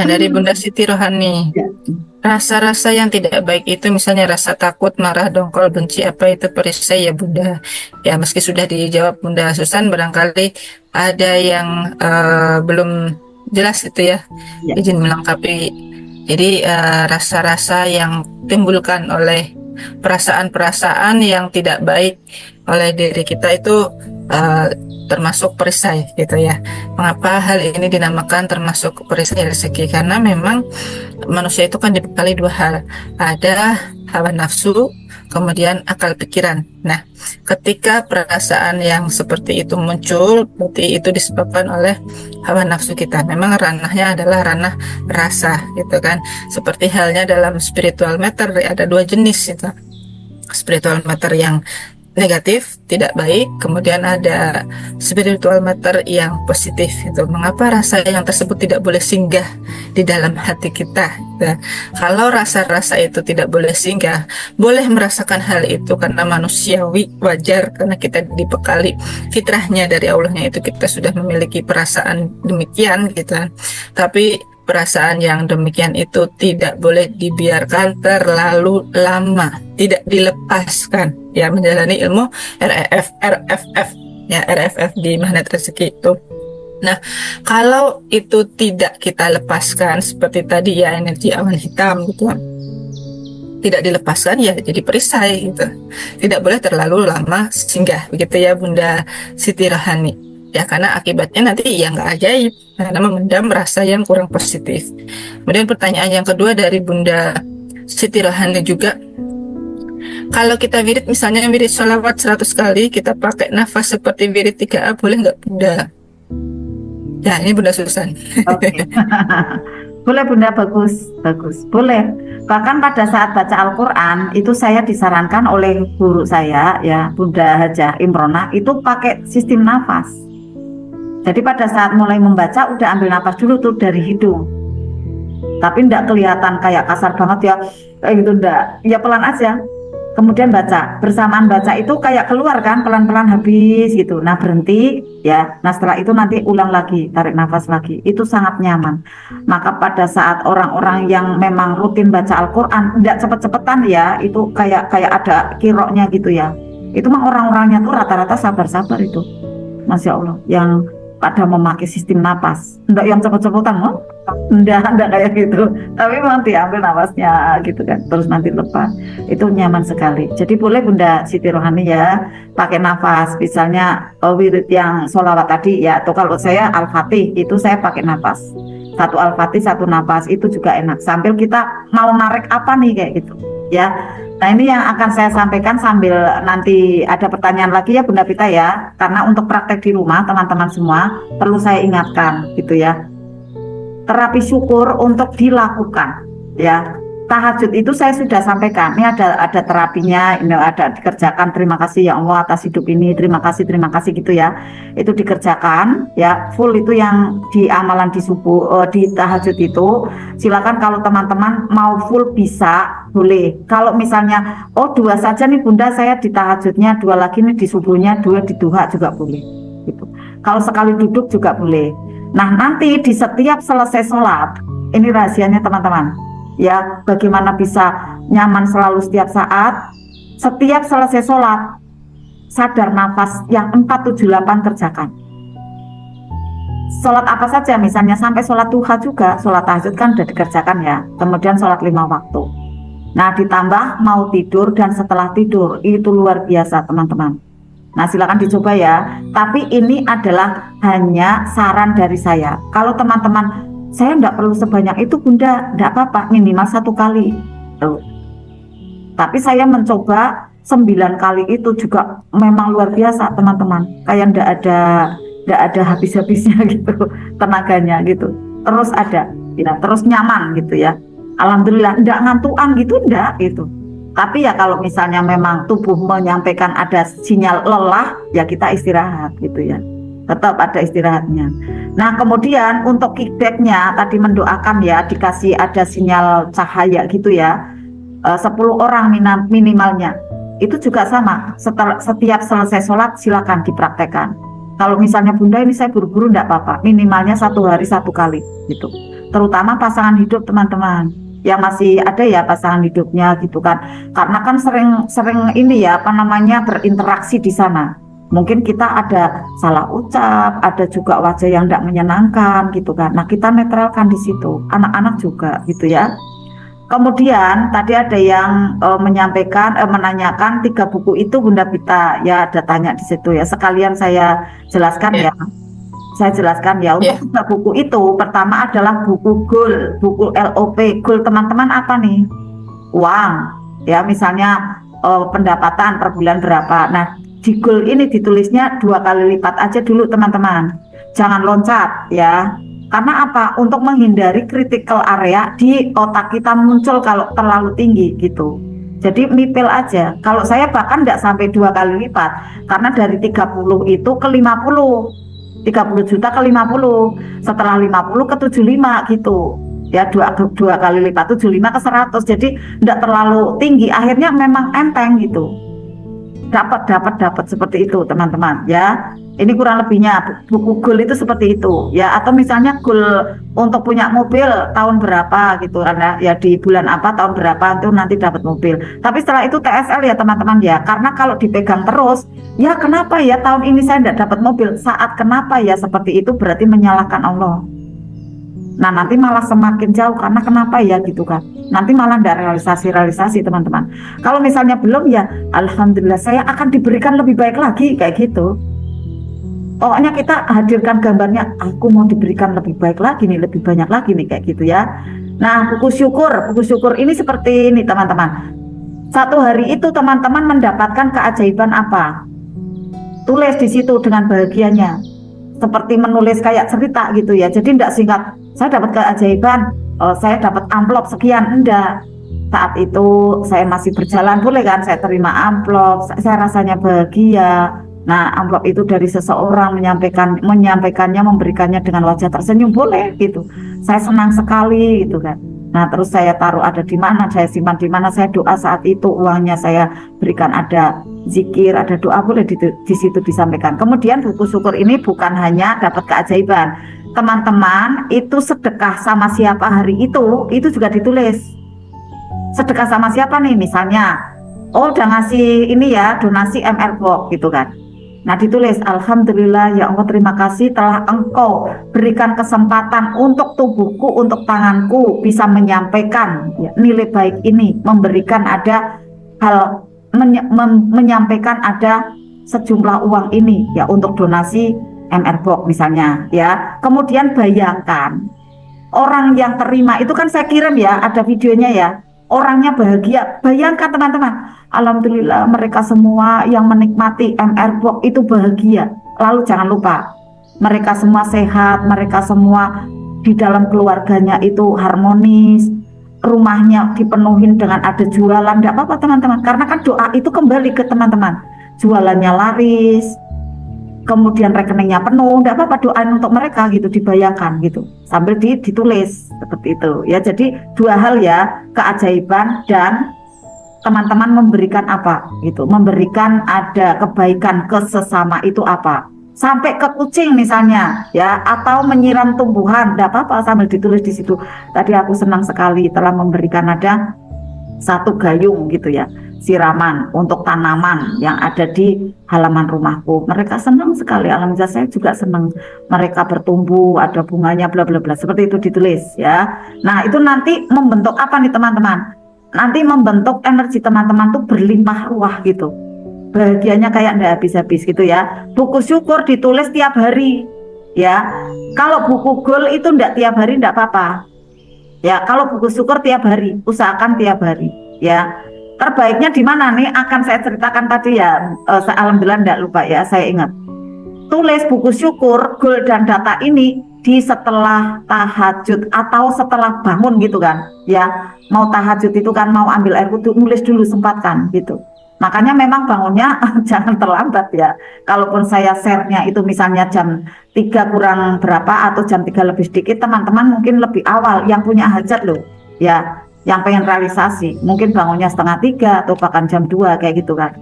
Nah, dari Bunda Siti Rohani, Ya. rasa-rasa yang tidak baik itu misalnya rasa takut, marah, dongkol, benci, apa itu perisai ya Bunda? Ya, meski sudah dijawab Bunda Susan, barangkali ada yang belum jelas itu ya, Ya. izin melengkapi. Jadi rasa-rasa yang timbulkan oleh perasaan-perasaan yang tidak baik oleh diri kita itu eh, termasuk perisai gitu ya. Mengapa hal ini dinamakan termasuk perisai rezeki? Karena memang manusia itu kan dibekali dua hal, ada hawa nafsu, kemudian akal pikiran. Nah, ketika perasaan yang seperti itu muncul, berarti itu disebabkan oleh hawa nafsu kita. Memang ranahnya adalah ranah rasa, gitu kan. Seperti halnya dalam spiritual matter, ada dua jenis itu. Spiritual matter yang negatif, tidak baik, kemudian ada spiritual matter yang positif. Itu mengapa rasa yang tersebut tidak boleh singgah di dalam hati kita. Nah, kalau rasa-rasa itu tidak boleh singgah, boleh merasakan hal itu karena manusiawi, wajar, karena kita dibekali fitrahnya dari Allahnya itu kita sudah memiliki perasaan demikian gitu kan. Tapi perasaan yang demikian itu tidak boleh dibiarkan terlalu lama, tidak dilepaskan ya, menjalani ilmu RFF ya, RFF di magnet rezeki itu. Nah, kalau itu tidak kita lepaskan seperti tadi ya, energi awan hitam gitu, tidak dilepaskan ya jadi perisai gitu. Tidak boleh terlalu lama singgah begitu ya Bunda Siti Rohani. Ya karena akibatnya nanti ya nggak ajaib karena memendam rasa yang kurang positif. Kemudian pertanyaan yang kedua dari Bunda Siti Rohani juga, kalau kita wirid misalnya wirid sholawat 100 kali, kita pakai nafas seperti wirid 3A, boleh nggak Bunda? Ya ini Bunda Susan. Oke. Boleh Bunda, bagus, bagus. Boleh. Bahkan pada saat baca Al-Quran itu saya disarankan oleh guru saya ya, Bunda Hajah Imronah, itu pakai sistem nafas. Jadi pada saat mulai membaca udah ambil nafas dulu tuh dari hidung. Tapi enggak kelihatan kayak kasar banget ya, kayak gitu enggak. Ya pelan aja. Kemudian baca, bersamaan baca itu kayak keluar kan, pelan-pelan habis gitu. Nah berhenti ya, nah setelah itu nanti ulang lagi, tarik nafas lagi. Itu sangat nyaman. Maka pada saat orang-orang yang memang rutin baca Al-Quran, tidak cepet-cepetan ya, itu kayak ada kiroknya gitu ya. Itu mah orang-orangnya tuh rata-rata sabar-sabar itu, Masya Allah. Yang pada memakai sistem napas, enggak yang cepet-cepetan, enggak kayak gitu. Tapi memang diambil nafasnya gitu kan, terus nanti lepas. Itu nyaman sekali. Jadi boleh Bunda Siti Rohani ya pakai nafas. Misalnya wirid yang sholawat tadi ya, atau kalau saya Al-Fatih itu saya pakai nafas. Satu Al-Fatih, satu nafas, itu juga enak. Sambil kita mau narik apa nih kayak gitu ya. Nah ini yang akan saya sampaikan sambil nanti ada pertanyaan lagi ya Bunda Pita ya. Karena untuk praktek di rumah teman-teman semua perlu saya ingatkan gitu ya. Terapi syukur untuk dilakukan ya. Tahajud itu saya sudah sampaikan, ini ada terapinya, ini ada dikerjakan, terima kasih ya Allah atas hidup ini, terima kasih gitu ya. Itu dikerjakan ya, full itu yang di amalan di subuh, di tahajud itu. Silakan kalau teman-teman mau full bisa, boleh. Kalau misalnya oh 2 saja nih Bunda, saya di tahajudnya 2 lagi nih, di subuhnya 2, di duha juga boleh gitu. Kalau sekali duduk juga boleh. Nah nanti di setiap selesai sholat, ini rahasianya teman-teman ya, bagaimana bisa nyaman selalu setiap saat. Setiap selesai sholat, sadar nafas yang 478 kerjakan. Sholat apa saja, misalnya sampai sholat duha juga, sholat tahajud kan udah dikerjakan ya. Kemudian sholat 5 waktu. Nah ditambah mau tidur dan setelah tidur, itu luar biasa teman-teman. Nah silakan dicoba ya. Tapi ini adalah hanya saran dari saya. Kalau teman-teman saya enggak perlu sebanyak itu Bunda, enggak apa-apa, minimal 1 kali. Tuh. Tapi saya mencoba 9 kali itu juga memang luar biasa teman-teman. Kayak enggak ada habis-habisnya gitu tenaganya gitu. Terus ada, ya, terus nyaman gitu ya. Alhamdulillah, enggak ngantuan gitu enggak gitu. Tapi ya kalau misalnya memang tubuh menyampaikan ada sinyal lelah, ya kita istirahat gitu ya. Tetap ada istirahatnya. Nah kemudian untuk kickbacknya tadi mendoakan ya, dikasih ada sinyal cahaya gitu ya, 10 orang minimalnya. Itu juga sama, setiap selesai sholat silakan dipraktekkan. Kalau misalnya Bunda ini saya buru-buru enggak apa-apa, minimalnya 1 hari 1 kali gitu. terutama pasangan hidup teman-teman yang masih ada ya pasangan hidupnya gitu kan, karena kan sering ini ya apa namanya berinteraksi di sana. Mungkin kita ada salah ucap, ada juga wajah yang tidak menyenangkan gitu kan. Nah, kita netralkan di situ, anak-anak juga gitu ya. Kemudian tadi ada yang menanyakan 3 buku itu Bunda Pita, ya ada tanya di situ ya. Sekalian saya jelaskan Ya. ya. Saya jelaskan ya, untuk Ya. 3 buku itu pertama adalah buku goal, buku LOP. Goal teman-teman apa nih? Uang, ya misalnya pendapatan per bulan berapa. Nah, di goal ini ditulisnya 2 kali lipat aja dulu teman-teman. Jangan loncat ya. Karena apa? Untuk menghindari critical area di otak kita muncul kalau terlalu tinggi gitu. Jadi mipil aja. Kalau saya bahkan tidak sampai 2 kali lipat, karena dari 30 itu ke 50. 30 juta ke 50, setelah 50 ke 75 gitu ya, dua kali lipat 75 ke 100, jadi tidak terlalu tinggi, akhirnya memang enteng gitu, dapat seperti itu teman-teman ya. Ini kurang lebihnya buku goal itu seperti itu ya. Atau misalnya goal untuk punya mobil tahun berapa gitu kan ya, di bulan apa tahun berapa itu nanti dapat mobil. Tapi setelah itu TSL ya teman-teman ya, karena kalau dipegang terus ya, kenapa ya tahun ini saya tidak dapat mobil, saat kenapa ya seperti itu berarti menyalahkan Allah. Nah, nanti malah semakin jauh, karena kenapa ya gitu kan, nanti malah tidak realisasi teman-teman. Kalau misalnya belum ya alhamdulillah saya akan diberikan lebih baik lagi kayak gitu. Pokoknya kita hadirkan gambarnya, aku mau diberikan lebih baik lagi nih, lebih banyak lagi nih kayak gitu ya. Nah, buku syukur ini seperti ini teman-teman. Satu hari itu teman-teman mendapatkan keajaiban apa? Tulis di situ dengan bahagianya. Seperti menulis kayak cerita gitu ya. Jadi tidak singkat, saya dapat keajaiban, saya dapat amplop sekian, enggak. Saat itu saya masih berjalan, boleh kan saya terima amplop, saya rasanya bahagia. Nah, amplop itu dari seseorang menyampaikannya, memberikannya dengan wajah tersenyum, boleh gitu. Saya senang sekali gitu kan. Nah, terus saya taruh ada di mana, saya simpan di mana, saya doa saat itu, uangnya saya berikan, ada zikir, ada doa, boleh di situ disampaikan. Kemudian buku syukur ini bukan hanya dapat keajaiban. Teman-teman itu sedekah sama siapa hari itu juga ditulis. Sedekah sama siapa nih, misalnya, oh udah ngasih ini ya, donasi MR Box gitu kan. Nah, ditulis, alhamdulillah ya Allah, terima kasih telah engkau berikan kesempatan untuk tubuhku, untuk tanganku bisa menyampaikan ya, nilai baik ini, memberikan ada hal, menyampaikan ada sejumlah uang ini ya untuk donasi MR Box misalnya ya. Kemudian bayangkan orang yang terima itu kan saya kirim ya, ada videonya ya, orangnya bahagia. Bayangkan teman-teman, alhamdulillah mereka semua yang menikmati MR Box itu bahagia. Lalu jangan lupa, mereka semua sehat, mereka semua di dalam keluarganya itu harmonis, rumahnya dipenuhin dengan ada jualan, tidak apa-apa teman-teman, karena kan doa itu kembali ke teman-teman, jualannya laris, kemudian rekeningnya penuh, tidak apa-apa, doain untuk mereka gitu, dibayangkan gitu sambil ditulis seperti itu ya. Jadi 2 hal ya, keajaiban dan teman-teman memberikan apa gitu, memberikan ada kebaikan ke sesama itu apa, sampai ke kucing misalnya ya, atau menyiram tumbuhan, tidak apa-apa sambil ditulis di situ. Tadi aku senang sekali telah memberikan ada 1 gayung gitu ya, siraman untuk tanaman yang ada di halaman rumahku. Mereka senang sekali, alhamdulillah saya juga senang, mereka bertumbuh, ada bunganya, bla bla bla, seperti itu ditulis ya. Nah, itu nanti membentuk apa nih teman-teman? Nanti membentuk energi teman-teman tuh berlimpah ruah gitu, bahagianya kayak nggak habis-habis gitu ya. Buku syukur ditulis tiap hari ya. Kalau buku goal itu nggak tiap hari, nggak apa-apa ya. Kalau buku syukur tiap hari, usahakan tiap hari ya. Terbaiknya di mana nih akan saya ceritakan tadi ya. Alhamdulillah nggak lupa ya, saya ingat. Tulis buku syukur, goal dan data ini di setelah tahajud atau setelah bangun gitu kan ya. Mau tahajud itu kan, mau ambil air wudhu, nulis dulu, sempatkan gitu. Makanya memang bangunnya jangan terlambat ya. Kalaupun saya share-nya itu misalnya jam 3 kurang berapa atau jam 3 lebih sedikit, teman-teman mungkin lebih awal yang punya hajat loh ya, yang pengen realisasi, mungkin bangunnya setengah 3 atau bahkan jam 2 kayak gitu kan.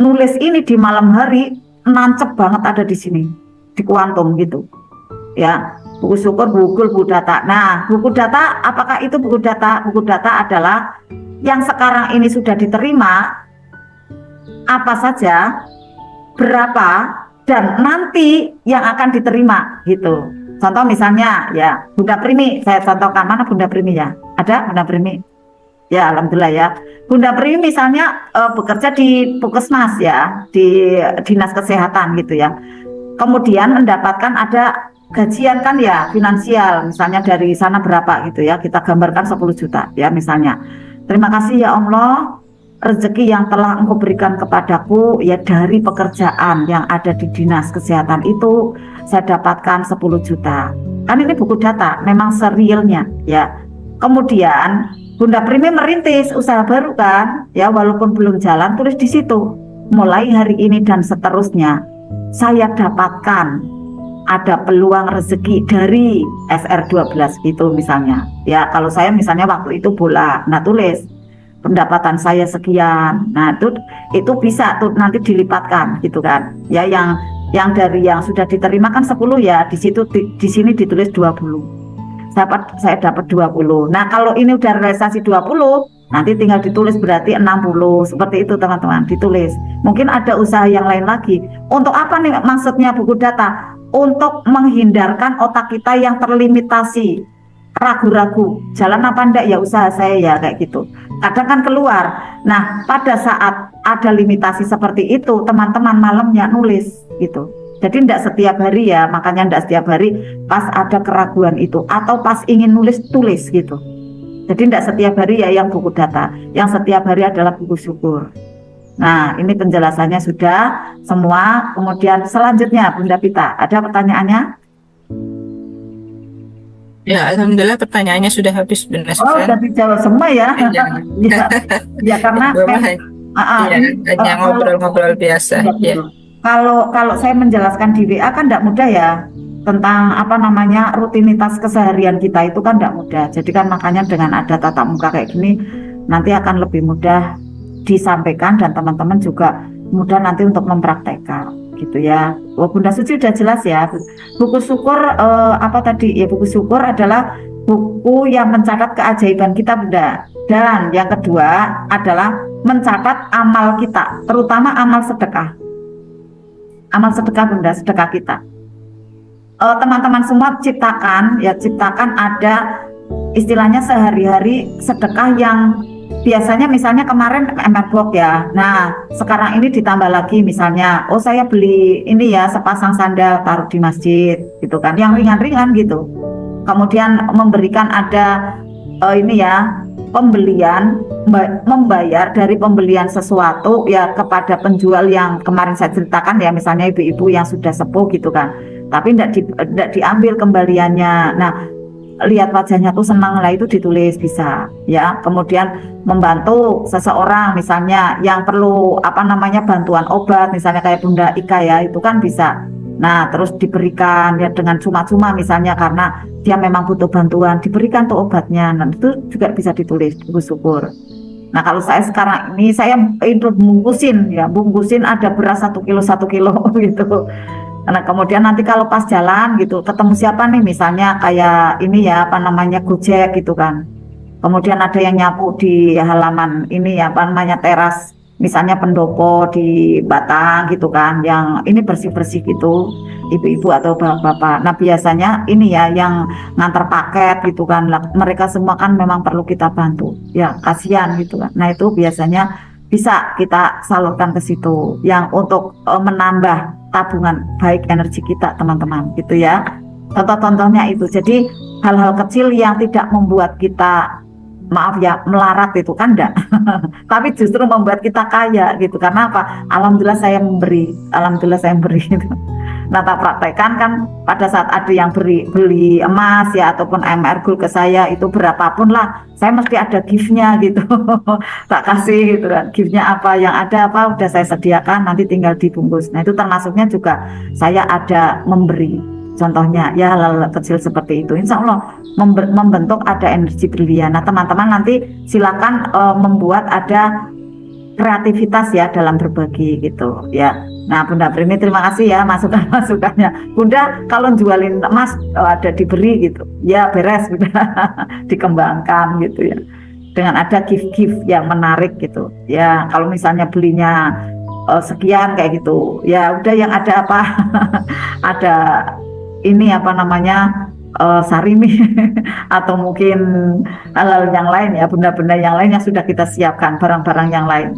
Nulis ini di malam hari nancep banget ada di sini, di kuantum gitu ya. buku syukur, buku data. Nah, buku data, apakah itu buku data? Buku data adalah yang sekarang ini sudah diterima, apa saja, berapa, dan nanti yang akan diterima gitu. Contoh misalnya ya Bunda Primi, saya contohkan, mana Bunda Primi ya? Ada Bunda Primi? Ya, alhamdulillah ya. Bunda Primi misalnya bekerja di Puskesmas ya, di Dinas Kesehatan gitu ya. Kemudian mendapatkan ada gajian kan ya, finansial, misalnya dari sana berapa gitu ya, kita gambarkan 10 juta ya misalnya. Terima kasih ya Allah, rezeki yang telah Engkau berikan kepadaku ya dari pekerjaan yang ada di Dinas Kesehatan itu, saya dapatkan 10 juta. Kan ini buku data, memang serialnya ya. Kemudian Bunda Primi merintis usaha baru kan ya, walaupun belum jalan, tulis di situ mulai hari ini dan seterusnya saya dapatkan ada peluang rezeki dari SR12 itu misalnya ya. Kalau saya misalnya waktu itu bola, nah tulis pendapatan saya sekian, nah itu bisa tuh nanti dilipatkan gitu kan ya. Yang dari yang sudah diterima kan 10 ya, di situ di sini ditulis 20, saya dapat 20. Nah kalau ini udah realisasi 20, nanti tinggal ditulis berarti 60, seperti itu teman-teman, ditulis. Mungkin ada usaha yang lain lagi. Untuk apa nih maksudnya buku data? Untuk menghindarkan otak kita yang terlimitasi, ragu-ragu, jalan apa enggak ya usaha saya ya, kayak gitu. Kadang kan keluar. Nah pada saat ada limitasi seperti itu, teman-teman malamnya nulis gitu. Jadi tidak setiap hari ya, makanya tidak setiap hari pas ada keraguan itu, atau pas ingin nulis, tulis gitu. Jadi tidak setiap hari ya yang buku data, yang setiap hari adalah buku syukur. Nah ini penjelasannya sudah semua. Kemudian selanjutnya Bunda Pita, ada pertanyaannya? Ya, alhamdulillah pertanyaannya sudah habis, Bunda Oh, Sufyan. sudah dijawab semua ya. Ya, Ya, ya karena iya, hanya ngobrol-ngobrol biasa. Ya. Kalau saya menjelaskan di WA kan tidak mudah ya, tentang apa namanya rutinitas keseharian kita itu kan tidak mudah. Jadi kan makanya dengan ada tatap muka kayak gini nanti akan lebih mudah disampaikan dan teman-teman juga mudah nanti untuk mempraktekkan gitu ya. Oh, Bunda Suci udah jelas ya. Buku syukur apa tadi ya, buku syukur adalah buku yang mencatat keajaiban kita Bunda. Dan yang kedua adalah mencatat amal kita, terutama amal sedekah. Amal sedekah Bunda, sedekah kita. Teman-teman semua ciptakan ada istilahnya sehari-hari sedekah yang biasanya misalnya kemarin Box ya. Nah, sekarang ini ditambah lagi misalnya, oh saya beli ini ya sepasang sandal taruh di masjid gitu kan, yang ringan-ringan gitu. Kemudian memberikan ada ini ya pembelian, membayar dari pembelian sesuatu ya kepada penjual yang kemarin saya ceritakan ya, misalnya ibu-ibu yang sudah sepuh gitu kan. Tapi tidak diambil kembaliannya. Nah, lihat wajahnya tuh senang lah, itu ditulis bisa ya. Kemudian membantu seseorang misalnya yang perlu apa namanya bantuan obat, misalnya kayak Bunda Ika ya, itu kan bisa. Nah terus diberikan ya dengan cuma-cuma misalnya karena dia memang butuh bantuan, diberikan tuh obatnya. Nah itu juga bisa ditulis buku syukur. Nah kalau saya sekarang ini saya itu bungkusin ada beras 1 kilo gitu. Nah kemudian nanti kalau pas jalan gitu ketemu siapa nih misalnya kayak ini ya apa namanya Gojek gitu kan, kemudian ada yang nyapu di halaman ini ya apa namanya teras misalnya pendopo di Batang gitu kan, yang ini bersih-bersih gitu ibu-ibu atau bapak-bapak. Nah biasanya ini ya yang ngantar paket gitu kan, mereka semua kan memang perlu kita bantu ya, kasihan gitu kan. Nah itu biasanya bisa kita salurkan ke situ yang untuk menambah tabungan baik energi kita teman-teman gitu ya. Contoh-contohnya itu, jadi hal-hal kecil yang tidak membuat kita maaf ya melarat itu kan enggak tapi justru membuat kita kaya gitu. Karena apa? Alhamdulillah saya memberi gitu. Nah tak praktekkan kan pada saat ada yang beli emas ya ataupun MR Gold ke saya itu berapapun lah, saya mesti ada gift-nya gitu tak kasih gitu kan, gift-nya apa yang ada apa udah saya sediakan, nanti tinggal dibungkus. Nah itu termasuknya juga saya ada memberi, contohnya ya hal-hal kecil seperti itu, insya Allah membentuk ada energi brilian. Nah teman-teman nanti silakan membuat ada kreativitas ya dalam berbagi gitu ya. Nah, Bunda Primi terima kasih ya masukan-masukannya. Bunda kalau jualin emas ada diberi gitu, ya beres Bunda, dikembangkan gitu ya. Dengan ada gift-gift yang menarik gitu. Ya kalau misalnya belinya sekian kayak gitu, ya udah yang ada apa, ada ini apa namanya sarimi atau mungkin hal-hal yang lain ya, benda-benda yang lain yang sudah kita siapkan, barang-barang yang lain.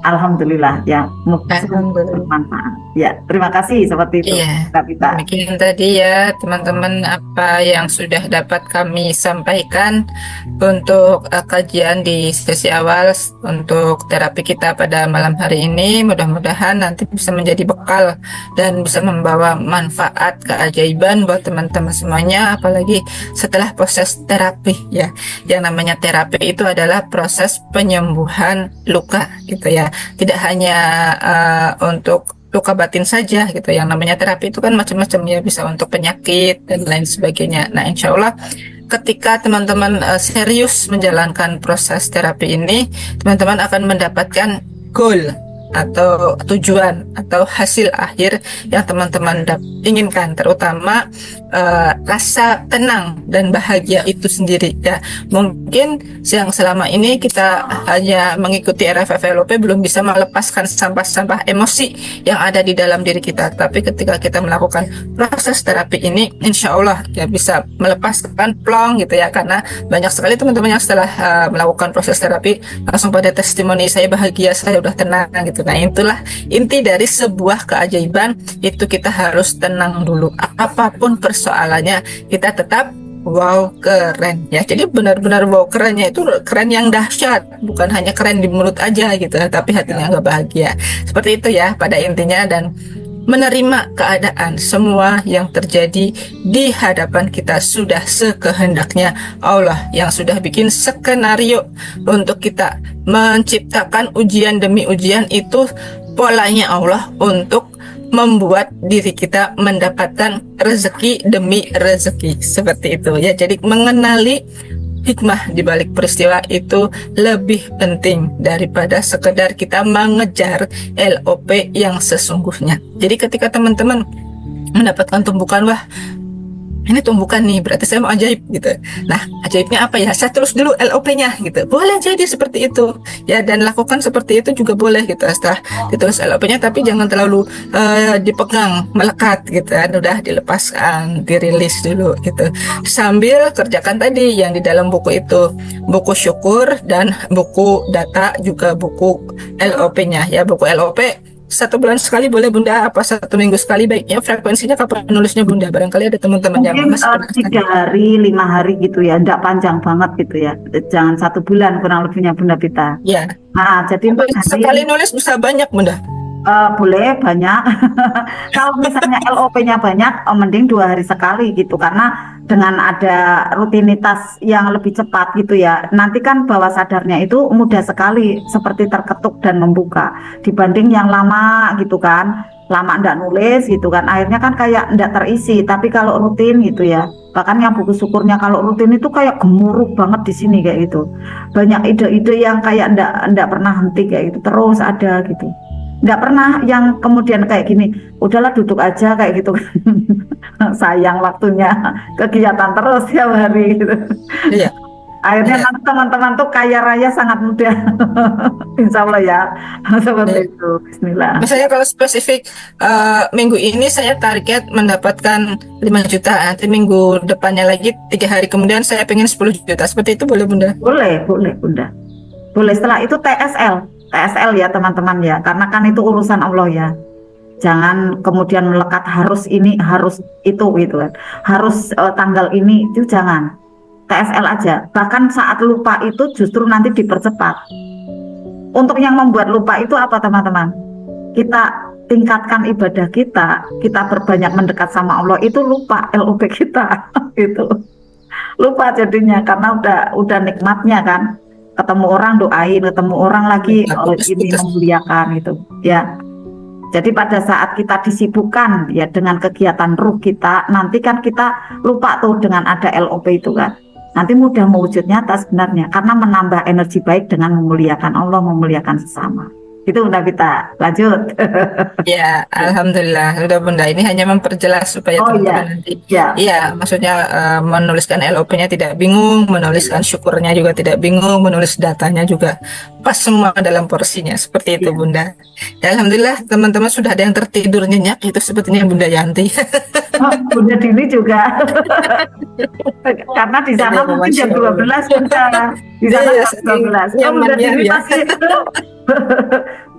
Alhamdulillah ya, Alhamdulillah. bermanfaat. Ya, terima kasih seperti itu, Iya, Kak Pita. demikian tadi ya teman-teman apa yang sudah dapat kami sampaikan untuk kajian di sesi awal untuk terapi kita pada malam hari ini. Mudah-mudahan nanti bisa menjadi bekal dan bisa membawa manfaat keajaiban buat teman-teman semuanya, apalagi setelah proses terapi ya. Yang namanya terapi itu adalah proses penyembuhan luka gitu ya. Tidak hanya untuk luka batin saja gitu. Yang namanya terapi itu kan macam-macam ya, bisa untuk penyakit dan lain sebagainya. Nah, insya Allah ketika teman-teman serius menjalankan proses terapi ini, teman-teman akan mendapatkan goal atau tujuan atau hasil akhir yang teman-teman inginkan, terutama rasa tenang dan bahagia itu sendiri ya. Mungkin yang selama ini kita hanya mengikuti RFFLOP belum bisa melepaskan sampah-sampah emosi yang ada di dalam diri kita, tapi ketika kita melakukan proses terapi ini, insya Allah ya bisa melepaskan plong gitu ya, karena banyak sekali teman-teman yang setelah melakukan proses terapi langsung pada testimoni, saya bahagia, saya udah tenang gitu. Nah, itulah inti dari sebuah keajaiban, itu kita harus tenang dulu. Apapun persoalannya, kita tetap wow keren ya. Jadi benar-benar wow kerennya itu keren yang dahsyat, bukan hanya keren di mulut aja gitu, tapi hatinya nggak bahagia. Seperti itu ya pada intinya, dan menerima keadaan semua yang terjadi di hadapan kita sudah sekehendaknya Allah yang sudah bikin skenario untuk kita menciptakan ujian demi ujian. Itu polanya Allah untuk membuat diri kita mendapatkan rezeki demi rezeki, seperti itu ya. Jadi mengenali hikmah di balik peristiwa itu lebih penting daripada sekedar kita mengejar LOP yang sesungguhnya. Jadi ketika teman-teman mendapatkan tumbukan, wah ini tumbukan nih, berarti saya mau ajaib gitu. Nah, ajaibnya apa ya? Saya terus dulu LOP-nya gitu. Boleh jadi seperti itu ya, dan lakukan seperti itu juga boleh gitu. Setelah ditulis LOP-nya, tapi jangan terlalu dipegang, melekat gitu kan. Udah dilepaskan, dirilis dulu gitu. Sambil kerjakan tadi yang di dalam buku itu, buku syukur dan buku data, juga buku LOP-nya ya. Buku LOP 1 bulan sekali boleh Bunda, apa 1 minggu sekali baiknya. Frekuensinya kapan nulisnya Bunda? Barangkali ada teman-teman yang Mungkin masih penasaran. 3 hari, 5 hari gitu ya, enggak panjang banget gitu ya. Jangan 1 bulan kurang lebihnya Bunda Pita. Ya, Nah, jadi untuk sekali hari nulis bisa banyak Bunda. boleh banyak. Kalau misalnya LOP-nya banyak, mending 2 hari sekali gitu, karena dengan ada rutinitas yang lebih cepat gitu ya. Nanti kan bawah sadarnya itu mudah sekali seperti terketuk dan membuka dibanding yang lama gitu kan. Lama ndak nulis gitu kan, akhirnya kan kayak ndak terisi. Tapi kalau rutin gitu ya, bahkan yang buku syukurnya kalau rutin itu kayak gemuruh banget di sini kayak gitu. Banyak ide-ide yang kayak ndak pernah henti kayak gitu, terus ada gitu. Nggak pernah yang kemudian kayak gini, udahlah duduk aja kayak gitu kan. Sayang waktunya, kegiatan terus tiap hari gitu. Iya. Akhirnya Iya. nanti teman-teman tuh kaya raya sangat mudah. Insya Allah ya, seperti Iya. itu. Bismillah. Misalnya kalau spesifik minggu ini saya target mendapatkan 5 juta, nanti minggu depannya lagi 3 hari kemudian saya pengen 10 juta, seperti itu boleh Bunda? Boleh, boleh Bunda. Boleh, setelah itu TSL ya teman-teman ya, karena kan itu urusan Allah ya. Jangan kemudian melekat harus ini, harus itu gitu kan. Harus tanggal ini, itu jangan. TSL aja. Bahkan saat lupa itu justru nanti dipercepat. Untuk yang membuat lupa itu apa teman-teman? Kita tingkatkan ibadah kita, kita berbanyak mendekat sama Allah, itu lupa LOP kita gitu. Lupa jadinya karena udah nikmatnya kan. Ketemu orang doain, ketemu orang lagi ini memuliakan gitu ya. Jadi pada saat kita disibukkan ya dengan kegiatan ruh kita, nanti kan kita lupa tuh dengan ada LOP itu kan. nanti mudah mewujud nyata sebenarnya karena menambah energi baik dengan memuliakan Allah, memuliakan sesama. Itu Bunda Vita. Lanjut. Ya, alhamdulillah. Udah Bunda, ini hanya memperjelas supaya Oh teman-teman iya, nanti, ya, iya, maksudnya menuliskan LOP-nya tidak bingung, menuliskan syukurnya juga tidak bingung, menulis datanya juga pas semua dalam porsinya. Seperti itu ya. Bunda. Ya, alhamdulillah teman-teman sudah ada yang tertidur nyenyak, itu sepertinya Bunda Yanti. Oh, Bunda Dini juga. Karena di Ini sana mungkin Masya jam dua Allah. belas Bunda. Di sana Iya, jam saking 12. Oh, Bunda nyamannya Dini ya. masih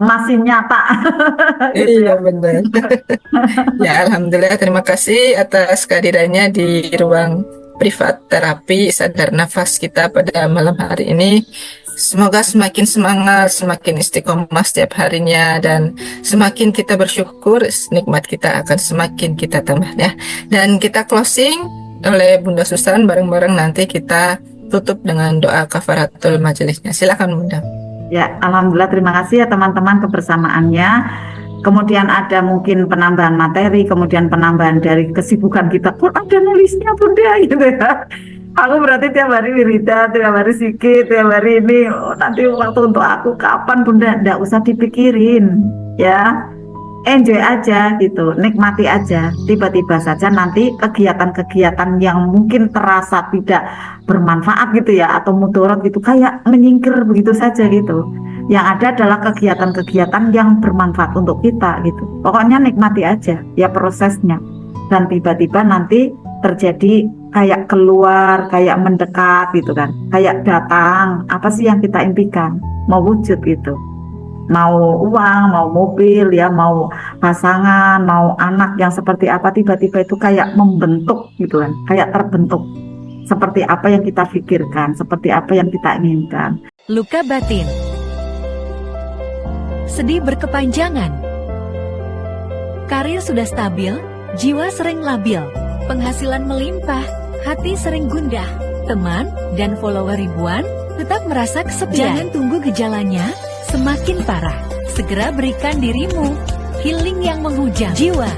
masih nyata gitu Iya ya. benar. Ya, alhamdulillah terima kasih atas kehadirannya di ruang privat terapi sadar nafas kita pada malam hari ini. Semoga semakin semangat, semakin istiqomah setiap harinya dan semakin kita bersyukur, nikmat kita akan semakin kita tambah ya. Dan kita closing oleh Bunda Susan bareng-bareng nanti kita tutup dengan doa kafaratul majelisnya. Silakan Bunda. Ya, alhamdulillah terima kasih ya teman-teman kebersamaannya. Kemudian ada mungkin penambahan materi, kemudian penambahan dari kesibukan kita. Kok ada nulisnya Bunda gitu ya. Aku berarti tiap hari wirida, tiap hari sikit, tiap hari ini. Oh, nanti waktu untuk aku kapan Bunda? Nggak usah dipikirin ya. Enjoy aja gitu, nikmati aja. Tiba-tiba saja nanti kegiatan-kegiatan yang mungkin terasa tidak bermanfaat gitu ya, atau mudarat gitu, kayak menyingkir begitu saja gitu. Yang ada adalah kegiatan-kegiatan yang bermanfaat untuk kita gitu. Pokoknya nikmati aja ya prosesnya. Dan tiba-tiba nanti terjadi kayak keluar, kayak mendekat gitu kan. Kayak datang, apa sih yang kita impikan? Mau wujud gitu. Mau uang, mau mobil ya, mau pasangan, mau anak yang seperti apa, tiba-tiba itu kayak membentuk gitu kan, kayak terbentuk seperti apa yang kita pikirkan, seperti apa yang kita inginkan. Luka batin. Sedih berkepanjangan. Karir sudah stabil, jiwa sering labil, penghasilan melimpah, hati sering gundah, teman dan follower ribuan, tetap merasa kesepian. Jangan tunggu gejalanya semakin parah. Segera berikan dirimu healing yang menghujam jiwa.